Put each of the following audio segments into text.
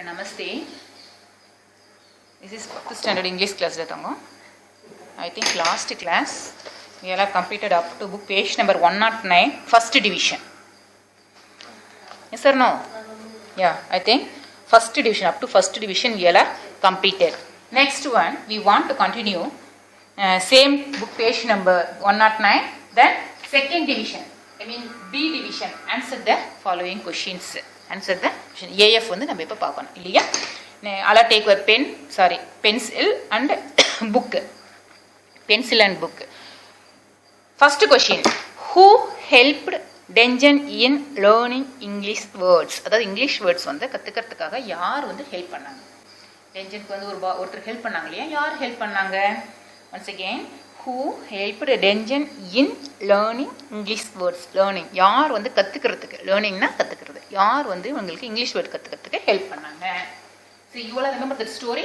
Namaste. This is 4th standard English class. I think last class we all have completed up to book page number 109, first division. Yes or no? Yeah, I think first division, up to first division we all have completed. Next one, we want to continue same book page number 109, then second division, I mean B division. Answer the following questions. Answer the question. AF வந்து நம்ம இப்ப பார்க்கணும் இல்லையா? I'll take your pencil and book. Pencil and book. First question. Who helped Denjan in learning English words? அதாவது English words வந்து கத்துக்கிறதுக்காக யார் வந்து help பண்ணாங்க? டென்ஜனுக்கு வந்து ஒருத்தர் ஹெல்ப் பண்ணாங்க இல்லையா? யார் ஹெல்ப் பண்ணாங்க? Once again, who helped Denjan in learning English words? Learning. யார் வந்து கத்துக்கிறதுக்கு? learningனா கத்துக்கிறது. யார் வந்து உங்களுக்கு இங்கிலீஷ் வேர்ட் கத்துக்கிறதுக்கு ஹெல்ப் பண்ணாங்க? So you all remember that story?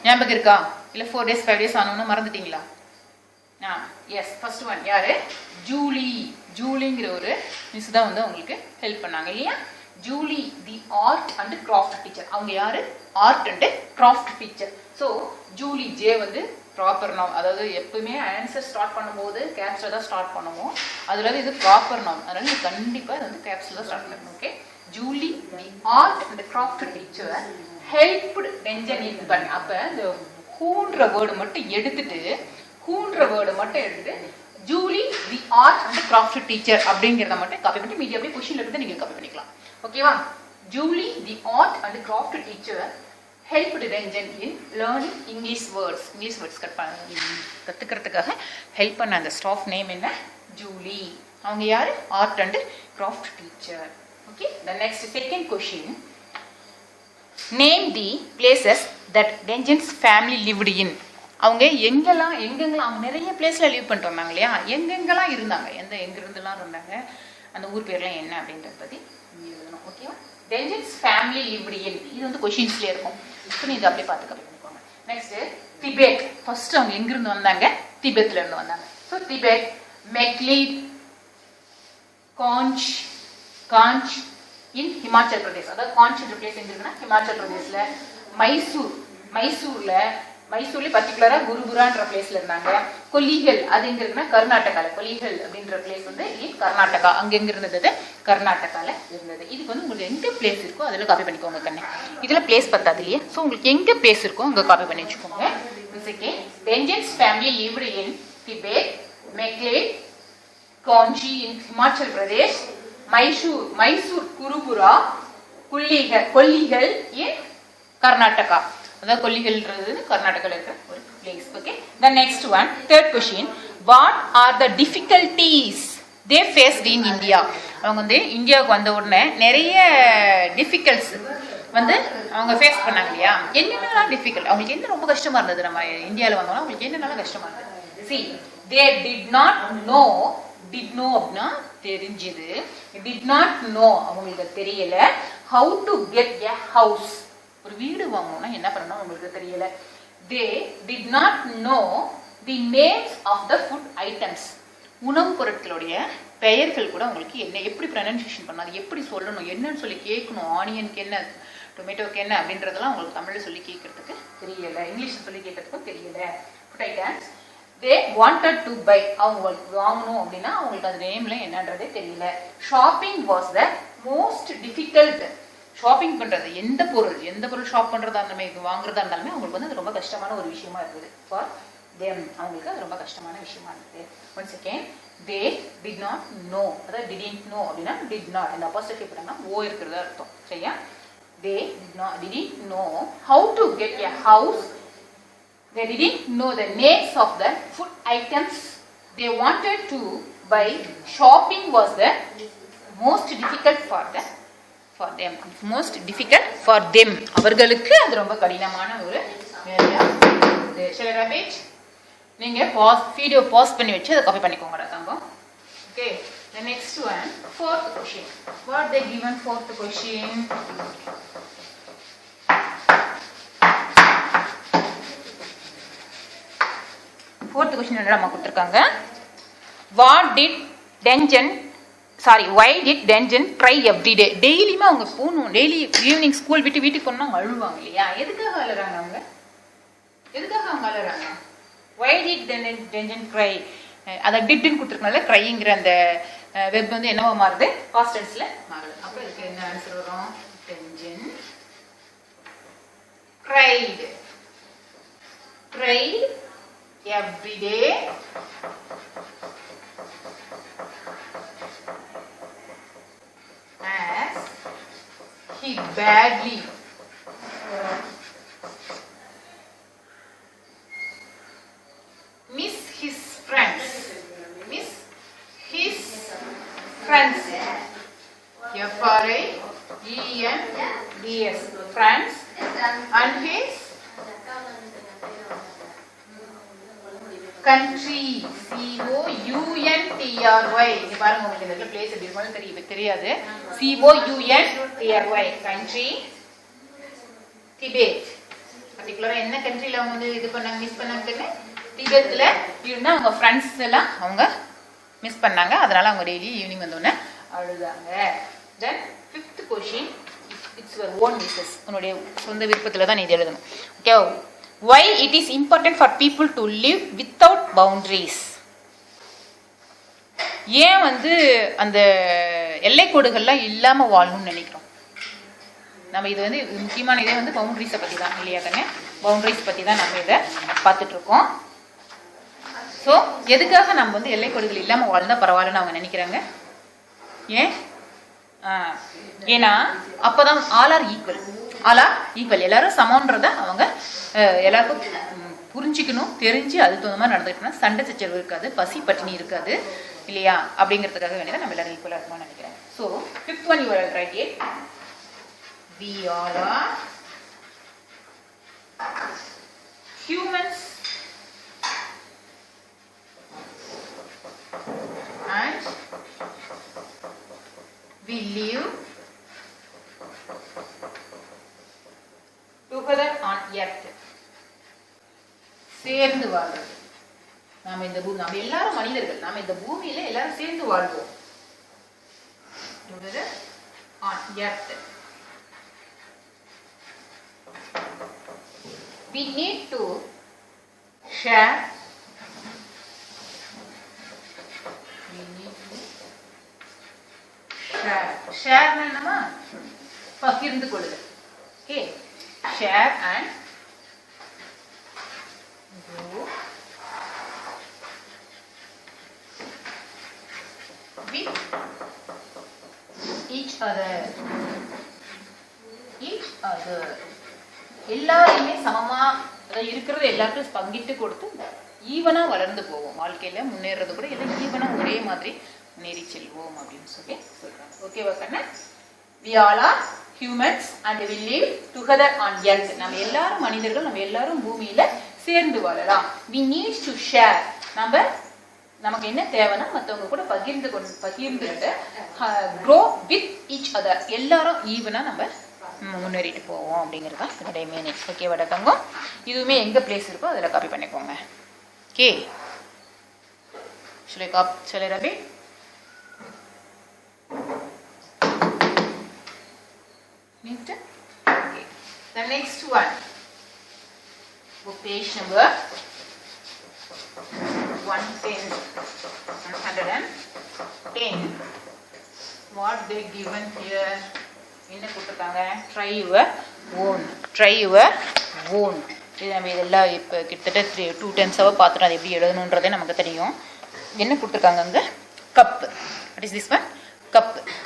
ஞாபகம் இருக்கா? இல்ல 4 days 5 days ஆனவன மறந்துட்டீங்களா? எஸ், ஃபர்ஸ்ட் ஒன் யாரு? ஜூலிங்கிற ஒரு மிஸ் தான் வந்து உங்களுக்கு ஹெல்ப் பண்ணாங்க இல்லையா? Julie the art and craft teacher. அவங்க யாரு? Art and craft teacher. So Julie J வந்து ப்ராப்பர் நவுன், அதாவது எப்பவுமே ஆன்சர் ஸ்டார்ட் பண்ணும்போது கேப்ஸ்ல தான் ஸ்டார்ட் பண்ணுவோம். அதுல இது ப்ராப்பர் நவுன், அதனால நீ கண்டிப்பா இது வந்து கேப்ஸ்ல தான் ஸ்டார்ட் பண்ணணும். Okay, Julie the art and craft teacher helped Tenzin in பண்ணி. அப்ப இந்த ஹூன்ற வேர்டு மட்டும் எடுத்துட்டு Julie the art and craft teacher அப்படிங்கிறத மட்டும் காப்பி பண்ணி மீதி அப்படியே கொஸ்டின்ல இருந்து நீங்க காப்பி பண்ணிக்கலாம். ஓகேவா? Julie the art and craft teacher helped Tenzin in learning English words. English words கத்துக்கிறதுக்காக ஹெல்ப் பண்ண அந்த ஸ்டாஃப் நேம் என்ன? ஜூலி. அவங்க யாரு? Art and craft teacher. Okay, the next second question. Name the places that Tenzin's family lived in. அவங்க எங்கெல்லாம் அவங்க நிறைய பிளேஸ்ல லீவ் பண்ணிட்டு வந்தாங்க இல்லையா? எங்கெங்கெல்லாம் இருந்தாங்க, எங்க இருந்தெல்லாம் இருந்தாங்க, அந்த ஊர் பேர்லாம் என்ன அப்படின்றத பத்தி எழுதணும். ஓகேவா? டென்ஜன்ஸ் ஃபேமிலி லிவ்டு இன், இது வந்து கொஸ்டின்ஸ்லயே இருக்கும். இப்போ நீங்க அப்படியே பார்த்து கம்மி பண்ணிக்கோங்க. Next Tibet. ஃபர்ஸ்ட் அவங்க எங்க இருந்து வந்தாங்க? திபெத்ல இருந்து வந்தாங்க. ஸோ திபெத், மெக்லீட், காஞ்ச் இன் ஹிமாச்சல் பிரதேஷ். அதாவது காஞ்ச் பிளேஸ் எங்க இருக்குன்னா ஹிமாச்சல் பிரதேஷ்ல. மைசூர்ல பர்டிகுலரா குருபுரான்ற பிளேஸ்ல இருந்தாங்க. கொல்லிகள் அது எங்க இருக்குன்னா கர்நாடகால. கொல்லிகள் அப்படின்ற பிளேஸ் வந்து கர்நாடகா. அங்க எங்க இருந்தது? கர்நாடகால இருந்தது. இதுக்கு வந்து உங்களுக்கு எங்க பிளேஸ் இருக்கோ அதுல காப்பி பண்ணிக்கோங்க கண்ணே. இதுல பிளேஸ் பத்தாது இல்லையா? ஸோ உங்களுக்கு எங்க பிளேஸ் இருக்கோ அங்க காப்பி பண்ணி வச்சுக்கோங்க. டென்ஜன்ஸ் ஃபேமிலி லிவ்டு இன் திபெத், மெக்லேட், காஞ்சி இன் ஹிமாச்சல் பிரதேஷ், மைசூர் குருபுரா, கொல்லிகள் இன் கர்நாடகா. அதாவது கொல்லிகள்ன்றது கர்நாடகால இருக்கிற ஒரு place. Okay, the next one, third question. What are the difficulties they faced in India? அவங்க வந்து இந்தியாவுக்கு வந்த உடனே நிறைய டிஃபிகல்ட்ஸ் வந்து அவங்க ஃபேஸ் பண்ணாங்க இல்லையா? என்னென்னலாம் டிஃபிகல்ட், அவங்களுக்கு என்ன ரொம்ப கஷ்டமா இருந்தது? நம்ம இந்தியாவில் வந்தோம்னா அவங்களுக்கு என்னென்னலாம் கஷ்டமா இருந்தது? See, they did not know அப்படின்னா தெரிஞ்சது, did not know அவங்களுக்கு தெரியல, how to get a house, ஒரு வீடு வாங்கணும்னா என்ன பண்ணணும் உங்களுக்கு தெரியல. They did not know the names of the food items. உணவு பொருட்களுடைய பெயர்கள் கூட உங்களுக்கு என்ன, எப்படி ப்ரொனன்சியேஷன் பண்ணாது, எப்படி சொல்லணும், என்னன்னு சொல்லி கேட்கணும், ஆனியனுக்கு என்ன, டொமேட்டோக்கு என்ன அப்படின்றதெல்லாம் உங்களுக்கு தமிழ்ல சொல்லி கேட்கறதுக்கு தெரியல, இங்கிலீஷ்ல சொல்லி கேட்கறதுக்கும் தெரியல. Food items they wanted to buy, அவங்களுக்கு வாங்கணும் அப்படின்னா அவங்களுக்கு அது நேம்ல என்னன்றதே தெரியல. Shopping was the most difficult. Shopping பண்றது, எந்த பொருள் ஷாப் பண்றதா இருந்தாலுமே வாங்குறதா இருந்தாலுமே அவங்களுக்கு வந்து அது ரொம்ப கஷ்டமான ஒரு விஷயமா இருக்குது. ஃபார் them, அவங்களுக்கு அது ரொம்ப கஷ்டமான விஷயமா இருக்குது. Once again, they did not know, அதாவது didn't know அப்படின்னா did not இந்த அப்போஸ்ட்ரோஃபி போட்டாங்கன்னா ஓ இருக்கிறதா அர்த்தம். சரியா? they didn't know how to get a house. They didn't know the names of the food items they wanted to buy. Shopping was the most difficult for them. Most difficult for them. அவர்களுக்கு அது ரொம்ப கடினமான ஒரு வேலையா இருந்தது. Shall I repeat? நீங்க video pass பண்ணி வச்சு அதை காப்பி பண்ணிக்கோங்க தங்கம். Okay, the next one, fourth question. What they given fourth question? fourth question என்னடா கொடுத்திருக்காங்க? What did Denjan sorry why did Denjen cry every day? டெய்லியுமே அவங்க போகணும், டெய்லி ஈவினிங் ஸ்கூல் விட்டு வீட்டுக்கு போனால் அவங்க அழுவாங்க இல்லையா? எதுக்காக அழுறாங்க அவங்க? எதுக்காக அவங்க அழுறாங்க? why did Denjen cry? அதை டிட்னு கொடுத்துருக்கனால க்ரைங்கிற அந்த வெப் வந்து என்னவா மாறுது? பாஸ்ட் டென்ஸ்ல மாறுது. அப்போ இதுக்கு என்ன ஆன்சர் வரும்? Denjen cried every day as he badly miss his friends. F-R-I-E-N-D-S friends and his country. C-O-U-N-T-R-Y. இது பாருங்க, உங்களுக்கு இந்த பிளேஸ் எப்படி இருக்கும்னு தெரியாது. C-O-U-N-T-R-Y country Tibet. பர்టిక్యులரா என்ன கண்ட்ரில அவங்க வந்து இது பண்ணாங்க, மிஸ் பண்ணாங்கன்னு திபெத்ல இருந்தா அவங்க ஃப்ரெண்ட்ஸ் எல்லாம் அவங்க மிஸ் பண்ணாங்க. அதனால அவங்க டெய்லி ஈவினிங் வந்தோடனே அழுதாங்க. Then fifth question, it's your own wishes. உன்னுடைய சொந்த விருப்பத்தில் தான் நீ இது எழுதணும். Okay, why it is important for people to live without boundaries? ஏன் வந்து அந்த எல்லை கோடுகள்லாம் இல்லாமல் வாழணும்னு நினைக்கிறோம்? நம்ம இது வந்து முக்கியமான இதே வந்து பவுண்டரிஸை பற்றி தான் இல்லையா கண்ணே? பவுண்டரிஸ் பற்றி தான் நம்ம இதை பார்த்துட்டு இருக்கோம். ஸோ எதுக்காக நம்ம வந்து எல்லை கோடுகள் இல்லாமல் வாழ்ந்தால் பரவாயில்லன்னு அவங்க நினைக்கிறாங்க? ஏன்? ஏன்னா அப்போதான் ஆல் ஆர் ஈக்குவல், எல்லாரும் சமன்றதை அவங்க எல்லாருக்கும் புரிஞ்சிக்கணும், தெரிஞ்சு அதுக்கு தகுந்த மாதிரி நடந்துக்கிட்டோம்னா சண்டை சச்சரவு இருக்காது, பசி பட்டினி இருக்காது இல்லையா? அப்படிங்கிறதுக்காக வேண்டியதான் நம்ம எல்லாரும் ஈக்குவலாக இருக்கணும்னு நினைக்கிறேன். So fifth one your right it. We all are humans and we live together on earth. சேர்ந்து வாழ்றது. நாம எல்லாரும் மனிதர்கள், நாம இந்த பூமியில எல்லாரும் சேர்ந்து வாழ்வோம். together on earth. We need to share. Share என்னமா? பகிர்ந்து கொள்ளுதல். Okay, share and grow with each other. எல்லாரையுமே சமமா இருக்கிறது எல்லாருக்கும் பங்கிட்டு கொடுத்து ஈவனா வளர்ந்து போவோம். வாழ்க்கையில முன்னேறது கூட எல்லாம் ஈவனா ஒரே மாதிரி முன்னேறி செல்வோம் அப்படின்னு சொல்லி சொல்றாங்க. ஓகேவா கண்ணா? We all are humans and we live together on earth. நம்ம எல்லாரும் மனிதர்கள், நம்ம எல்லாரும் பூமியில சேர்ந்து வாழலாம். We need to share. நமக்கு என்ன தேவைன்னா மற்றவங்க கூட பகிர்ந்துட்டு grow with each other. எல்லாரும் ஈவனா நம்ம முன்னேறிட்டு போவோம் அப்படிங்கிறது தான் இதனுடைய மீனிங். ஓகேவா தங்கம்? இதுவுமே எங்கே பிளேஸ் இருக்கோ அதில் காப்பி பண்ணிக்கோங்க. ஓகே, சொல்லி ரபி. Okay. The next one, page number 110. What they given here? என்ன கொடுத்துருக்காங்க? Try your own. இது நம்ம இதெல்லாம் இப்போ கிட்டத்தட்ட 2 times பார்த்துட்டோம். அது எப்படி எழுதணுன்றதே நமக்கு தெரியும். என்ன கொடுத்துருக்காங்க அங்கே? Cup. What is this one?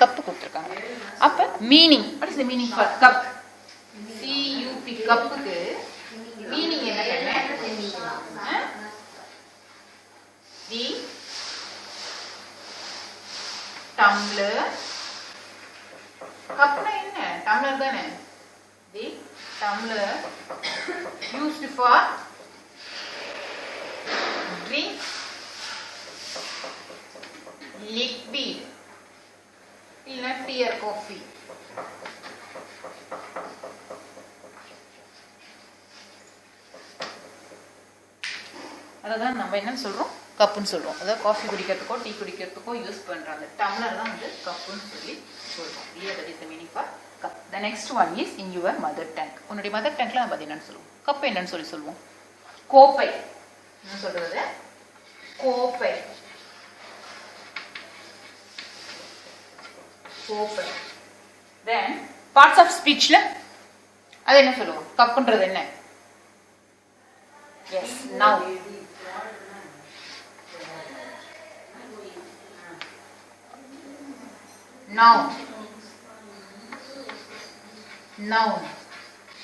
Cup கொடுத்துருக்காங்க. அப்போ meaning, what is the meaning for cup? CUP கப்புக்கு மீனிங் என்ன? The tumbler. கப்னா என்ன? டம்ளர் தானே. The tumbler used for drink liquid இல்ல டீ or காஃபி. அதான் நம்ம என்ன சொல்றோம்? கப்புன்னு சொல்லுவோம். அதாவது காஃபி குடிக்கிறதுக்கோ டீ குடிக்கிறதுக்கோ யூஸ் பண்ணுற அந்த டம்ளர் தான் வந்து கப்புன்னு சொல்லி சொல்லுவோம். That is the meaning for cup. The next one is in your mother tank. உன்னுடைய மதர் டேங்க்ல நம்ம அது என்னன்னு சொல்லுவோம்? கப் என்னன்னு சொல்லுவோம்? கோப்பை. என்ன சொல்றது? கோப்பை. கோப்பை. தென் பார்ட்ஸ் ஆஃப் ஸ்பீச்ல அது என்ன சொல்லுவோம்? கப்புன்றது என்ன? Yes, now. நவ். நவுன்.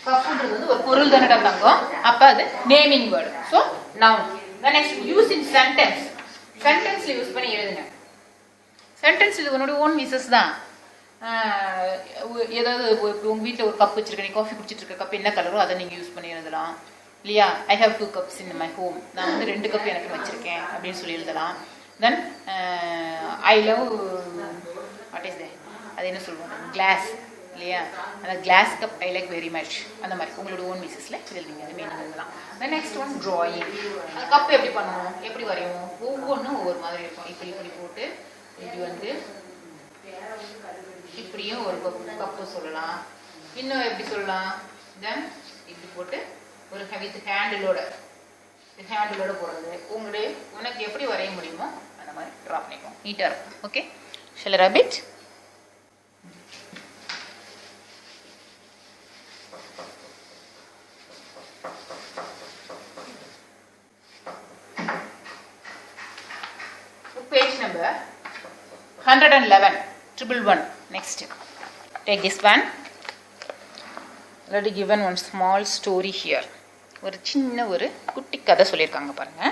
கப்புன்றது வந்து ஒரு பொருள் தானே தங்கம். அப்ப அது naming word. So noun. The next use in sentence. சென்டென்ஸ்ல யூஸ் பண்ணி எழுதுங்க. சென்டென்ஸ் இது உன்னோட ஓன் மிஸ்ஸஸ் தான். ஏதாவது உங்க வீட்டில் ஒரு கப் வச்சிருக்க, நீ காஃபி குடிச்சிட்டு இருக்க கப் என்ன கலரோ அதை நீங்க யூஸ் பண்ணி எழுதலாம் இல்லையா? I have 2 cups in my home. நான் வந்து 2 கப் எனக்கு வச்சிருக்கேன் அப்படின்னு சொல்லி எழுதலாம். Then I love what is that, அது என்ன சொல்லுவாங்க? கிளாஸ் இல்லையா? அந்த glass cup I like very much. அந்த மாதிரி உங்களோட ஓன் மிஸ்ஸஸ்ல எழுதுங்க. அது மீனிங் எழுதலாம். Then next one drawing. அந்த கப் எப்படி பண்ணுவோம், எப்படி வரைவோம்? ஒவ்வொன்றும் ஒவ்வொரு மாதிரி இருக்கும். இப்படி இப்படி போட்டு இது வந்து இப்படியும் ஒரு கப்பு சொல்லலாம். இன்னும் எப்படி சொல்லலாம்? தென் இப்படி போட்டு ஒரு வித் ஹேண்டிலோட போடுறது. உனக்கு எப்படி வரைய முடியுமோ அந்த மாதிரி ட்ரா பண்ணிக்கோங்க. நீட்டாக இருக்கும். Okay, shall I rub it? Page number 111, 111. Next, take this one. Already given one small story here. ஒரு சின்ன ஒரு குட்டி கதை சொல்லியிருக்காங்க பாருங்க.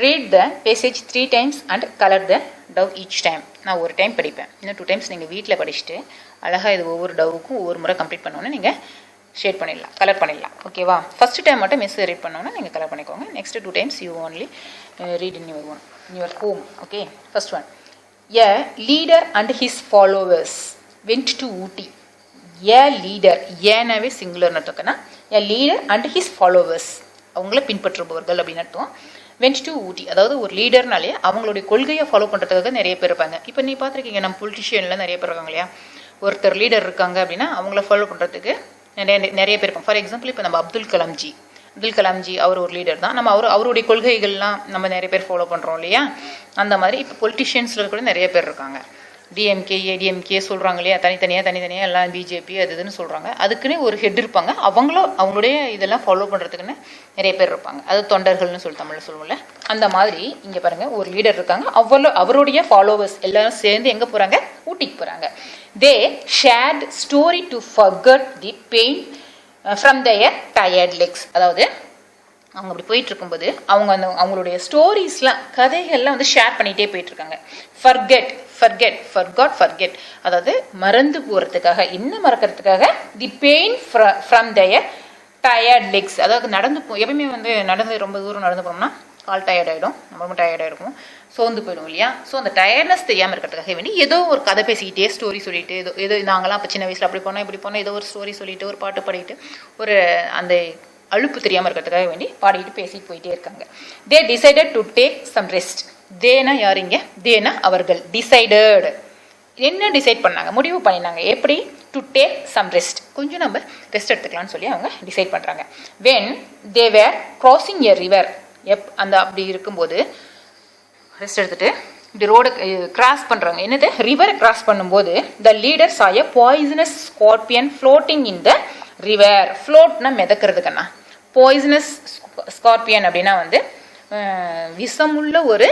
Read the passage 3 times and color the dove each time. நான் ஒரு டைம் படிப்பேன், இன்னும் 2 times நீங்கள் வீட்டில் படிச்சுட்டு அழகாக இது ஒவ்வொரு டவுக்கும் ஒவ்வொரு முறை கம்ப்ளீட் பண்ணோன்னே நீங்கள் ஷேட் பண்ணிடலாம், கலர் பண்ணிடலாம். ஓகேவா? ஃபர்ஸ்ட் டைம் மட்டும் மிஸ் ரீட் பண்ணோன்னா நீங்கள் கலர் பண்ணிக்கோங்க. Next 2 times you only read in your home. Okay, first one. A leader and his followers went to Ooty. A leader, ஏனாவே சிங்குலர் அர்த்தம்னா a leader and his followers, அவங்கள பின்பற்றுபவர்கள் அப்படின்னு அர்த்தம். went to Ooty, அதாவது ஒரு லீடர்னாலே அவங்களுடைய கொள்கையை ஃபாலோ பண்ணுறதுக்காக நிறைய பேர் இருப்பாங்க. இப்போ நீ பார்த்துருக்கீங்க, நம்ம பொலிட்டிஷியனில் நிறைய பேர் இருக்காங்க இல்லையா? ஒருத்தர் லீடர் இருக்காங்க அப்படின்னா அவங்கள ஃபாலோ பண்ணுறதுக்கு நிறைய பேர் இருப்பாங்க. ஃபார் எக்ஸாம்பிள் இப்போ நம்ம அப்துல் கலாம்ஜி அவர் ஒரு லீடர் தான். நம்ம அவருடைய கொள்கைகள்லாம் நம்ம நிறைய பேர் ஃபாலோ பண்ணுறோம் இல்லையா? அந்த மாதிரி இப்போ பொலிட்டிஷியன்ஸில் கூட நிறைய பேர் இருக்காங்க. டிஎம்கே ஏடிஎம்கே சொல்கிறாங்க இல்லையா? தனித்தனியாக எல்லாம் பிஜேபி அது இதுன்னு சொல்கிறாங்க. அதுக்குன்னு ஒரு ஹெட் இருப்பாங்க. அவங்களுடைய இதெல்லாம் ஃபாலோ பண்ணுறதுக்குன்னு நிறைய பேர் இருப்பாங்க. அது தொண்டர்கள்னு சொல்லி தமிழில் சொல்லுவோம்ல. அந்த மாதிரி இங்கே பாருங்கள், ஒரு லீடர் இருக்காங்க. அவருடைய ஃபாலோவர்ஸ் எல்லாரும் சேர்ந்து எங்கே போகிறாங்க? ஊட்டிக்கு போகிறாங்க. They shared story to forget the pain from their tired legs. அதாவது அவங்க அப்படி போயிட்டு இருக்கும்போது அவங்களுடைய ஸ்டோரிஸ்லாம், கதைகள்லாம் வந்து ஷேர் பண்ணிகிட்டே போயிட்டு இருக்காங்க. ஃபர்கெட் அதாவது மறந்து போகிறதுக்காக, என்ன மறக்கிறதுக்காக? The pain from their tired legs. அதாவது எப்பயுமே வந்து ரொம்ப தூரம் நடந்து போனோம்னா கால் டயர்ட் ஆகிடும், நம்ம டயர்டாக இருக்கும், சோர்ந்து போயிடும் இல்லையா? ஸோ அந்த டயர்ட்னஸ் தெரியாமல் இருக்கிறதுக்காக வேண்டி ஏதோ ஒரு கதை பேசிக்கிட்டே ஸ்டோரி சொல்லிட்டு ஏதோ நாங்களாம் இப்போ சின்ன வயசில் அப்படி போனோம் இப்படி போனோம் ஏதோ ஒரு ஸ்டோரி சொல்லிட்டு ஒரு பாட்டு பாடிட்டு ஒரு அந்த அழுப்பு தெரியாமல் இருக்கிறதுக்காக வேண்டி பாடிட்டு பேசிட்டு போயிட்டே இருக்காங்க. They decided to take some rest. தேனா யாருங்க? தேனா அவர்கள். டிசைடட் என்ன டிசைட் பண்ணாங்க? முடிவு பண்ணினாங்க. எப்படி? டு டேக் சம் ரெஸ்ட், கொஞ்சம் நம்ம ரெஸ்ட் எடுத்துக்கலாம்னு சொல்லி அவங்க டிசைட் பண்ணுறாங்க. When they were crossing a river, அந்த அப்படி இருக்கும்போது ரெஸ்ட் எடுத்துட்டு இப்படி ரோடு கிராஸ் பண்ணுறாங்க. என்னது? ரிவரை கிராஸ் பண்ணும்போது the leader saw a poisonous scorpion floating in the river. ஃப்ளோட்னா மிதக்கிறதுக்கண்ணா. பாய்சனஸ் ஸ்கார்பியன் அப்படின்னா வந்து விஷமுள்ள ஒரு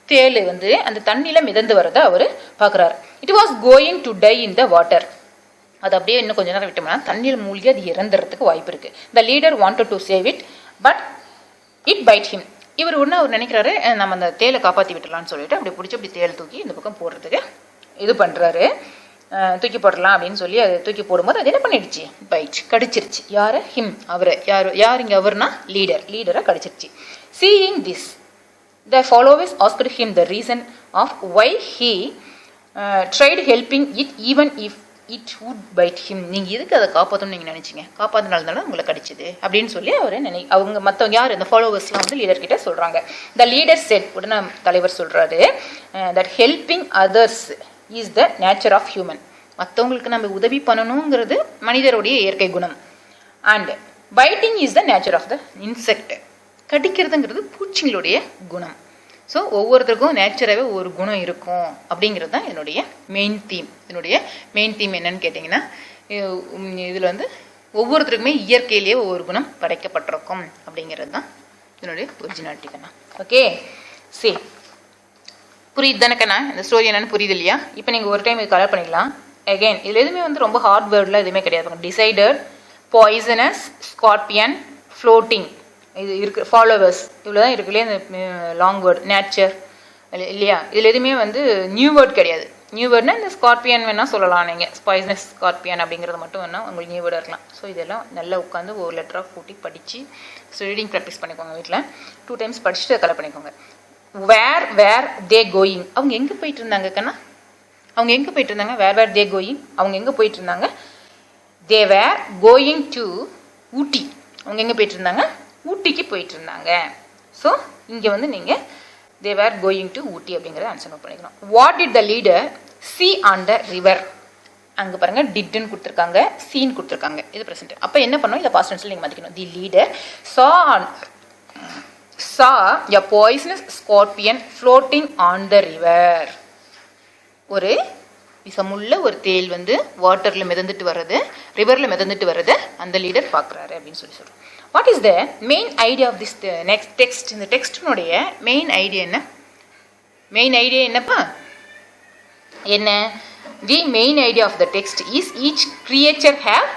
தேள் வந்து அந்த தண்ணியில் மிதந்து வரதை அவர் பார்க்குறாரு. It was going to die in the water. அது அப்படியே இன்னும் கொஞ்ச நேரம் விட்டோம்னா தண்ணியில் மூழ்கி அது இறந்துறதுக்கு வாய்ப்பு இருக்குது. The leader wanted to save it but it byte him. இவர் ஒன்று அவர் நினைக்கிறாரு, நம்ம அந்த தேலை காப்பாற்றி விட்டுலான்னு சொல்லிட்டு அப்படி பிடிச்சி அப்படி தேல் தூக்கி இந்த பக்கம் போடுறதுக்கு இது பண்ணுறாரு. தூக்கி போடலாம் அப்படின்னு சொல்லி அது தூக்கி போடும்போது அது என்ன பண்ணிடுச்சு? பைட், கடிச்சிருச்சு. யாரை? ஹிம், அவரை. யார் இங்கே? அவர்னா லீடரை கடிச்சிருச்சு. Seeing this the followers asked him the reason of why he tried helping it even if it would bite him. நீங்கள் எதுக்கு அதை காப்பாற்றணும்னு நீங்கள் நினச்சிங்க, காப்பாற்றினால தானே உங்களை கடிச்சது அப்படின்னு சொல்லி அவரை அவங்க மற்றவங்க யார் இந்த ஃபாலோவர்ஸ்லாம் வந்து லீடர் கிட்ட சொல்கிறாங்க. த லீடர் செட், உடனே தலைவர் சொல்கிறாரு, that helping others is the nature of human. மற்றவங்களுக்கு நம்ம உதவி பண்ணணுங்கிறது மனிதருடைய இயற்கை குணம். And biting is the nature of the insect. கடிக்கிறதுங்கிறது பூச்சிங்களுடைய குணம். ஸோ ஒவ்வொருத்தருக்கும் நேச்சராகவே ஒரு குணம் இருக்கும் அப்படிங்கிறது தான் என்னுடைய மெயின் தீம். என்னுடைய மெயின் தீம் என்னன்னு கேட்டிங்கன்னா, இதில் வந்து ஒவ்வொருத்தருக்குமே இயற்கையிலேயே ஒவ்வொரு குணம் படைக்கப்பட்டிருக்கும் அப்படிங்கிறது தான் என்னுடைய ஒரிஜினாலிட்டி கண்ணா. ஓகே, சரி, புரியுது தானே கண்ணா? இந்த ஸ்டோரி என்னன்னு புரியுது இல்லையா? இப்போ நீங்கள் ஒரு டைம் இது கலர் பண்ணிக்கலாம். அகெயின் இதில் எதுவுமே வந்து ரொம்ப ஹார்ட் வேர்டில் எதுவுமே கிடையாது. டிசைடர், பாய்சனஸ், ஸ்கார்பியன், ஃப்ளோட்டிங், இது இருக்கு. ஃபாலோவர்ஸ் இவ்வளோ தான் இருக்கு இல்லையா? இந்த லாங் வேர்டு நேச்சர் இல்லையா? இதில் எதுவுமே வந்து நியூ வேர்ட் கிடையாது. நியூ வேர்ட்னா இந்த ஸ்கார்பியன் வேணால் சொல்லலாம் நீங்கள், பாய்சனஸ் ஸ்கார்பியன் அப்படிங்கிறது மட்டும் வேணால் உங்களுக்கு நியூ வேர்டாக இருக்கலாம். ஸோ இதெல்லாம் நல்லா உட்காந்து ஒரு லெட்டராக கூட்டி படித்து ரீடிங் ப்ராக்டிஸ் பண்ணிக்கோங்க. வீட்டில் 2 டைம்ஸ் படிச்சுட்டு கலர் பண்ணிக்கோங்க. வேர் தே கோயிங், அவங்க எங்கே போயிட்டு இருந்தாங்க கண்ணா? அவங்க எங்கே போயிட்டு இருந்தாங்க? வேர் தே கோயிங், அவங்க எங்கே போயிட்டு இருந்தாங்க? தே வேர் கோயிங் டு ஊட்டி. அவங்க எங்கே போயிட்டு இருந்தாங்க? ஊட்டிக்கு போயிட்டு இருந்தாங்க. ஸோ இங்கே வந்து நீங்கள் தே வேர் கோயிங் டு ஊட்டி அப்படிங்கிறத ஆன்சர் நோட் பண்ணிக்கணும். What did the leader C on the river? அங்கே பாருங்க, டிட்னு கொடுத்துருக்காங்க, சீன் கொடுத்துருக்காங்க, இது ப்ரெசென்ட். அப்போ என்ன பண்ணணும்? இதை பாஸ்ட் டென்ஸ்ல நீங்கள் மாற்றிக்கணும். The leader saw a poisonous scorpion floating on the river. ஒரு விஷமுள்ள ஒரு தேல் வந்து வாட்டரில் மிதந்துட்டு வர்றது, ரிவரில் மிதந்துட்டு வர்றது அந்த லீடர் பார்க்குறாரு அப்படின்னு சொல்லி சொல்கிறோம். What is the main idea of this next text? இந்த டெக்ஸ்டினுடைய மெயின் ஐடியா என்ன? மெயின் ஐடியா என்னப்பா? என்ன? The main idea of the text is each creature have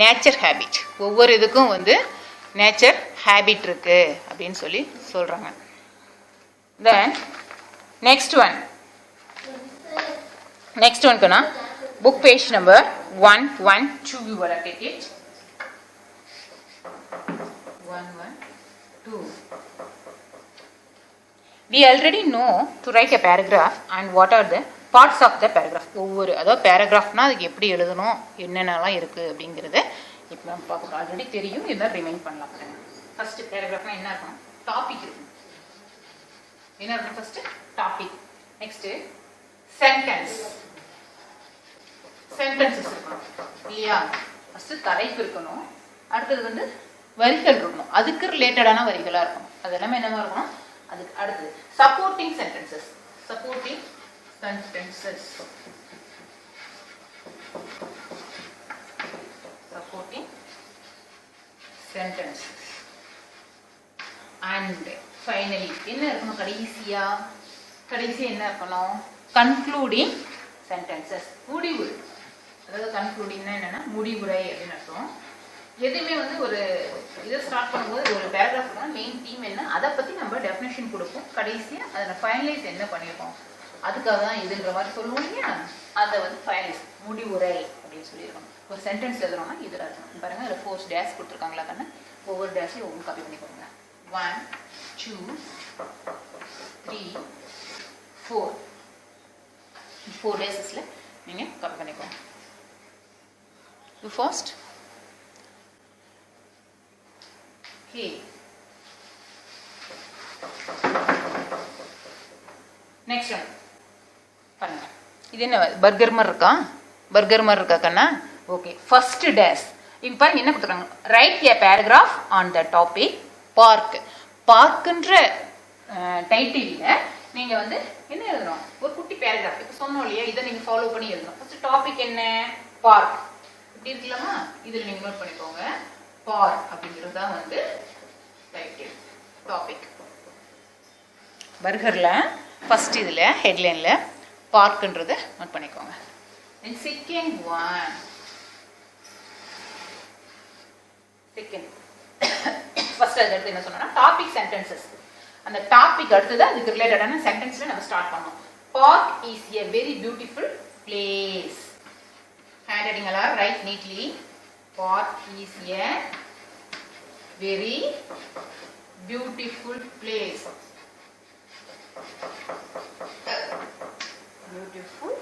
nature habit. ஒவ்வொரு இதுக்கும் வந்து நேச்சர் ஹேபிட் இருக்கு அப்படின்னு சொல்லி சொல்கிறாங்க. தென் நெக்ஸ்ட் ஒன்க்குனா book page number 112. You will take it. 112. We already know to write a paragraph and what are the parts of the paragraph. ஒவ்வொரு, அதாவது பேராகிராஃப்னா அதுக்கு எப்படி எழுதணும், என்னென்னலாம் இருக்குது அப்படிங்கிறத இப்போ நம்ம பார்க்கணும். ஆல்ரெடி தெரியும், இருந்தால் ரிமைண்ட் பண்ணலாம். ஃபர்ஸ்ட் பேராகிராஃப்னா என்ன இருக்கணும்? டாபிக் இருக்கும். என்ன இருக்கணும்? First topic. நெக்ஸ்ட் சென்டென்சஸ் இருக்கணும் இல்லையா? ஃபர்ஸ்ட் தலைப்பு இருக்கணும், அடுத்தது வந்து வரிகள் இருக்கணும், அதுக்கு ரிலேட்டடான வரிகளாக இருக்கணும். அது எல்லாமே என்னவா இருக்கணும்? அதுக்கு அடுத்தது சப்போர்ட்டிங் சென்டென்சஸ். அண்ட் ஃபைனலி என்ன இருக்கணும்? கடைசி என்ன இருக்கணும்? கன்க்ளூடிங் சென்டென்சஸ், முடிவு. அதாவது கன்க்ளூடிங்னா என்னன்னா முடிவுரை அப்படின்னு அர்த்தம். எதுவுமே வந்து ஒரு இதை ஸ்டார்ட் பண்ணும்போது ஒரு பேராகிராஃப்னா மெயின் தீம் என்ன, அதை பற்றி நம்ம டெஃபினேஷன் கொடுப்போம். கடைசியாக அதை ஃபைனலைஸ் என்ன பண்ணியிருக்கோம் அதுக்காக தான் இதுன்ற மாதிரி சொல்லுவோம் இல்லையா? அதை வந்து ஃபைனலைஸ், முடிவுரை அப்படின்னு சொல்லியிருக்கோம். ஒரு சென்டென்ஸ் எழுதுறோம்னா இதில் இருக்கணும். பாருங்கள், அதில் 4 டேஷ் கொடுத்துருக்காங்களா கண்ணு? ஒவ்வொரு டேஷையும் ஒவ்வொரு காப்பி பண்ணிக்கோங்க. 1 2 3 4 4 டேஸஸில் நீங்கள் காப்பி பண்ணிக்கோங்க. ஃபர்ஸ்ட் நெக்ஸ்ட் ஒன் பண்ணுங்க. இது என்ன பர்கர் மாதிரி இருக்கா கண்ணா? Okay, first dash. இங்க பாருங்க என்ன கொடுத்துருக்காங்க? Write a paragraph on the topic park. பார்க்குன்ற டைட்டிலில் நீங்கள் வந்து என்ன எழுதணும்? ஒரு குட்டி பேராகிராஃப். இப்போ சொன்னோம் இல்லையா, இதை நீங்கள் ஃபாலோ பண்ணி எழுதணும். ஃபர்ஸ்ட் டாபிக் என்ன? பார்க். இப்படி இருக்கலாமா? இதில் நீங்கள் நோட் பண்ணிக்கோங்க. பார்க் அப்படிங்கிறது தான் வந்து டைட்டில், டாபிக். பர்கரில் ஃபர்ஸ்ட் இதில் ஹெட்லைனில் பார்க்குன்றதை நோட் பண்ணிக்கோங்க. செகண்ட் ஃபர்ஸ்ட் அது அடுத்து என்ன சொன்னா டாபிக் சென்டென்சஸ். அந்த டாபிக் அடுத்தது அதுக்கு ரிலேட்டடான சென்டென்ஸ்ல நம்ம ஸ்டார்ட் பண்ணோம். Park is a very beautiful place. Handwriting எல்லாம் write neatly. Park is a very beautiful place. Beautiful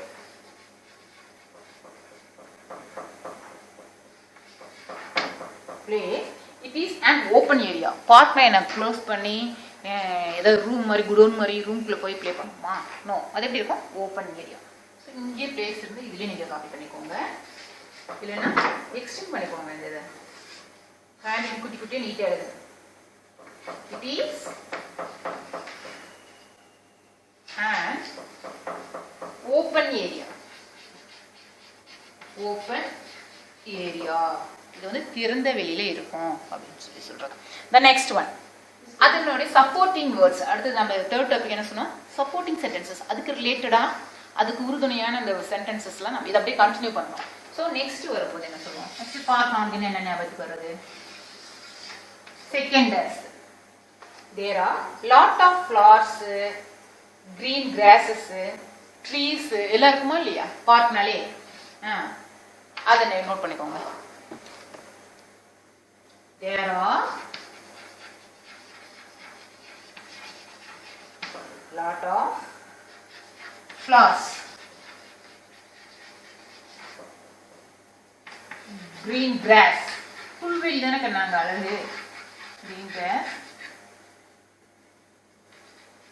place. It is an open area. பார்க்னா என்ன க்ளோஸ் பண்ணி ஏதாவது ரூம் மாதிரி குடோன் மாதிரி ரூம்குள்ளே போய் ப்ளே பண்ணுமா? நோ, அது எப்படி இருக்கும்? Open area. ஸோ இங்கே பிளேஸ் இருந்து இதுலேயே நீங்கள் காப்பி பண்ணிக்கோங்க, இல்லைன்னா எக்ஸ்டெண்ட் பண்ணிக்கோங்க. இந்த இதை ஹேண்டிங் குட்டி குட்டியாக நீட்டாக எழுதுங்க. It is an open area. Open area. இது வந்து திறந்த வெளியில இருக்கும் அப்படின்னு சொல்லி சொல்றாங்க. The next one. அதனுடைய சப்போர்ட்டிங் வேர்ட்ஸ். அடுத்து நம்ம தேர்ட் டாபிக் என்ன சொன்னோம்? Supporting sentences. அதுக்கு ரிலேட்டடா அதுக்கு உறுதுணையான அந்த சென்டென்சஸ்லாம் நம்ம இதை அப்படியே கண்டினியூ பண்ணோம். ஸோ நெக்ஸ்ட் வரப்போது என்ன சொல்லுவோம்? நெக்ஸ்ட் பார்க்கலாம் அப்படின்னு என்ன ஞாபகத்துக்கு வருது? செகண்டர்ஸ். There are lot of flowers, green grasses, trees எல்லாம் இருக்குமா இல்லையா பார்க்னாலே? அதை நோட் பண்ணிக்கோங்க. There are lot of flowers, green grass, புல்வெளி தானே கண்ணாங்க அழகு. green grass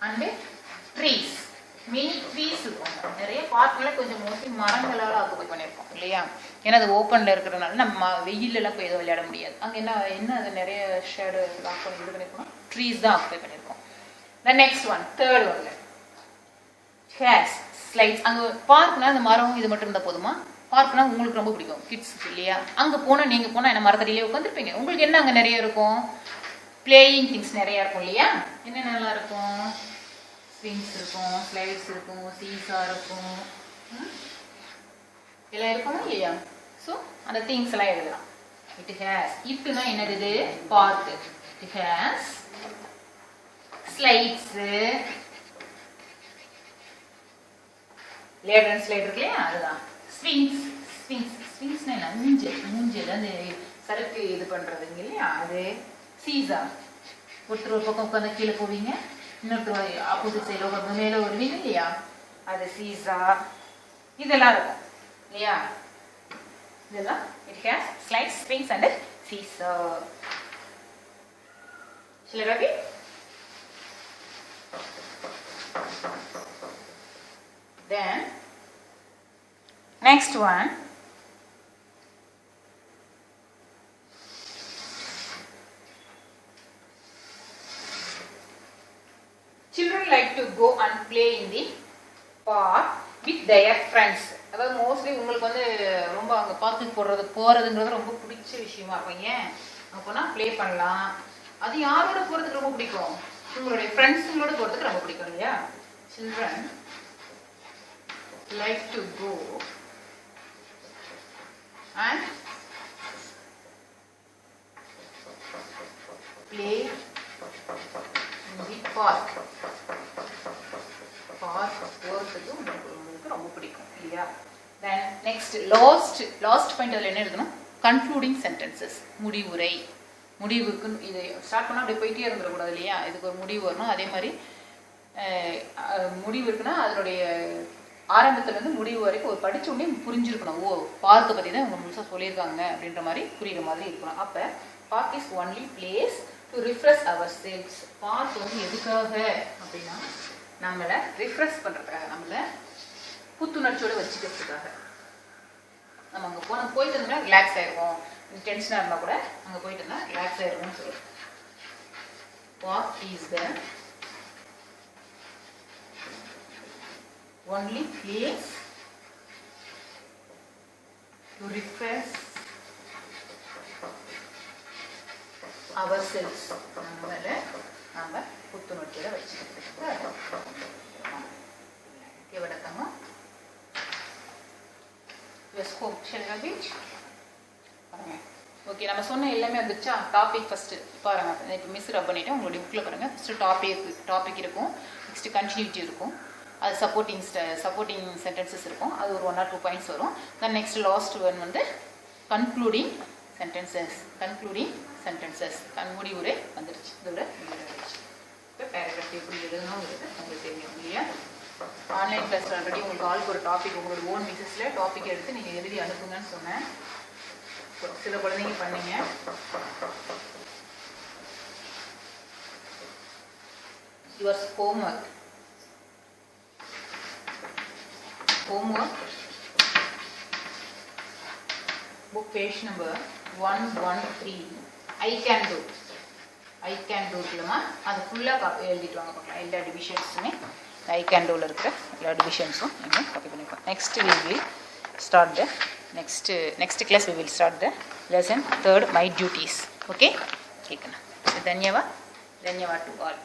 and trees. Many trees இருக்கும். நிறைய பார்க்ல கொஞ்சம் மோஸ்ட்லி மரங்களால் ஆக்குபை பண்ணியிருக்கோம் இல்லையா? ஏன்னா அது ஓப்பனில் இருக்கிறதுனால நம்ம வெயிலெல்லாம் போய் எதுவும் விளையாட முடியாது. அங்கே என்ன அது நிறைய ஷேடு ஆக் பண்ணி இது பண்ணியிருக்கோம், ட்ரீஸ் தான் ஆக்குபை பண்ணியிருக்கோம். த நெக்ஸ்ட் ஒன், தேர்ட் ஒன்ல ஹேஸ் ஸ்லைட்ஸ். அங்கே பார்க்னா அந்த மரம் இது மட்டும் இருந்தால் போதுமா? பார்க்னா உங்களுக்கு ரொம்ப பிடிக்கும் கிட்ஸுக்கு இல்லையா? அங்கே போனால் நீங்கள் போனால் என்ன மரத்தடியிலே உட்காந்துருப்பீங்க. உங்களுக்கு என்ன அங்கே நிறைய இருக்கும்? பிளேயிங் திங்ஸ் நிறையா இருக்கும் இல்லையா? என்ன நல்லா இருக்கும்? ஸ்விங்ஸ் இருக்கும், ஸ்லைட்ஸ் இருக்கும், சீஸா இருக்கும், எல்லாம் இருக்குமா இல்லையா? ஸோ அந்த திங்ஸ் எல்லாம் எழுதலாம். It has. இட்டுனா என்னது? Park. It has slides. Ladder and slide இருக்கு இல்லையா? அதுதான் ஸ்விங்ஸ். ஸ்விங்ஸ்னா என்ன? மூஞ்சல் அந்த சரக்கு இது பண்றதுங்க இல்லையா? அது சீஸா. ஒருத்தர் ஒரு பக்கம் உட்காந்து கீழே போவீங்க, இன்னொருத்தர் ஆப்போசிட் சைடில் உட்காந்து மேலே வருவீங்க இல்லையா? அது சீஸா. இதெல்லாம் இருக்கும் இல்லையா? இதெல்லாம் it has slides, swings and seesaw. Shall I repeat? Then next one, children like to go and play in the park with their friends. அதாவது மோஸ்ட்லி உங்களுக்கு வந்து ரொம்ப அங்கே பார்க்குக்கு போகிறதுங்கிறது ரொம்ப பிடிச்ச விஷயமா இருக்கும். ஏன் அங்கே போனால் ப்ளே பண்ணலாம். அது யாரோட போகிறதுக்கு ரொம்ப பிடிக்கும்? உங்களுடைய ஃப்ரெண்ட்ஸுங்களோட போகிறதுக்கு ரொம்ப பிடிக்கும் இல்லையா? Children like to go and play in the park. Park போகிறதுக்கு உங்களுக்கு ரொம்ப பிடிக்கும் இல்லையா? தென் நெக்ஸ்ட் லாஸ்ட் பாயிண்ட் அதில் என்ன எழுதணும்? Concluding sentences. முடிவுரை. முடிவுக்கு இது ஸ்டார்ட் பண்ணால் அப்படியே போயிட்டே இருந்துடக்கூடாது இல்லையா? இதுக்கு ஒரு முடிவு வரணும். அதே மாதிரி முடிவு இருக்குன்னா அதனுடைய ஆரம்பத்துலேருந்து முடிவு வரைக்கும் ஒரு படித்த உடனே புரிஞ்சிருக்கணும். ஓ, பார்க்கை பற்றி தான் இவங்க முழுசாக சொல்லியிருக்காங்க அப்படின்ற மாதிரி புரியுற மாதிரி இருக்கணும். அப்போ park is only place to refresh ourselves. Park வந்து எதுக்காக அப்படின்னா நம்மளை ரிஃப்ரெஷ் பண்ணுறதுக்காக, நம்மளை புத்துணர்ச்சியோடு வச்சுக்கிறதுக்காக. நம்ம அங்கே போயிட்டு இருந்தால் ரிலாக்ஸ் ஆகிருக்கும். டென்ஷனாக இருந்தால் கூட அங்கே போயிட்டு இருந்தால் ரிலாக்ஸ் ஆகிருக்கும்னு சொல்லுவோம். Park is the only place to refresh ourselves. நம்ம புத்துணர்ச்சியோட வச்சுக்கிறதுக்கு கேவடத்தமா ஓகே. நம்ம சொன்ன எல்லாமே வந்துச்சா? டாபிக் ஃபர்ஸ்ட் பாருங்க. இப்போ மிஸ் ரப் பண்ணிட்டு உங்களுடைய புக்கில் பாருங்க. ஃபர்ஸ்ட் டாபிக் இருக்கும், நெக்ஸ்ட் கண்டினியூட்டி இருக்கும், அது சப்போர்ட்டிங் சென்டென்சஸ் இருக்கும், அது ஒரு 1 or 2 பாயிண்ட்ஸ் வரும். தென் நெக்ஸ்ட் லாஸ்ட் ஒன் வந்து கன்க்ளூடிங் சென்டென்சஸ். முடிவுரை வந்துடுச்சு. இதோட முடிவுரை வந்துடுச்சு. இப்போ பேராகிராஃப் எப்படி எழுதணுங்கிறது உங்களுக்கு தெரியும் இல்லையா? ஆன்லைன் கிளாஸில் ஆல்ரெடி உங்களுக்கு ஆளுக்கு ஒரு டாபிக் உங்களோட ஓன் மிக்சஸில் டாபிக் எடுத்து நீங்கள் எழுதி அனுப்புங்கன்னு சொன்னேன். சில குழந்தைங்க பண்ணீங்க. Your homework. Book page number 113. I can do இல்லைம்மா, அது ஃபுல்லாக காப்பி எழுதிட்டு வாங்க பார்க்கலாம். எல்லா டிவிஷன்ஸுமே ஐ கேன் டூவில் இருக்கிற எல்லா டிவிஷன்ஸும் நீங்கள் காப்பி பண்ணிக்கலாம். Next we will start the next class we will start the lesson 3rd, my duties. Okay, ठीक है ना. धन्यवाद to all.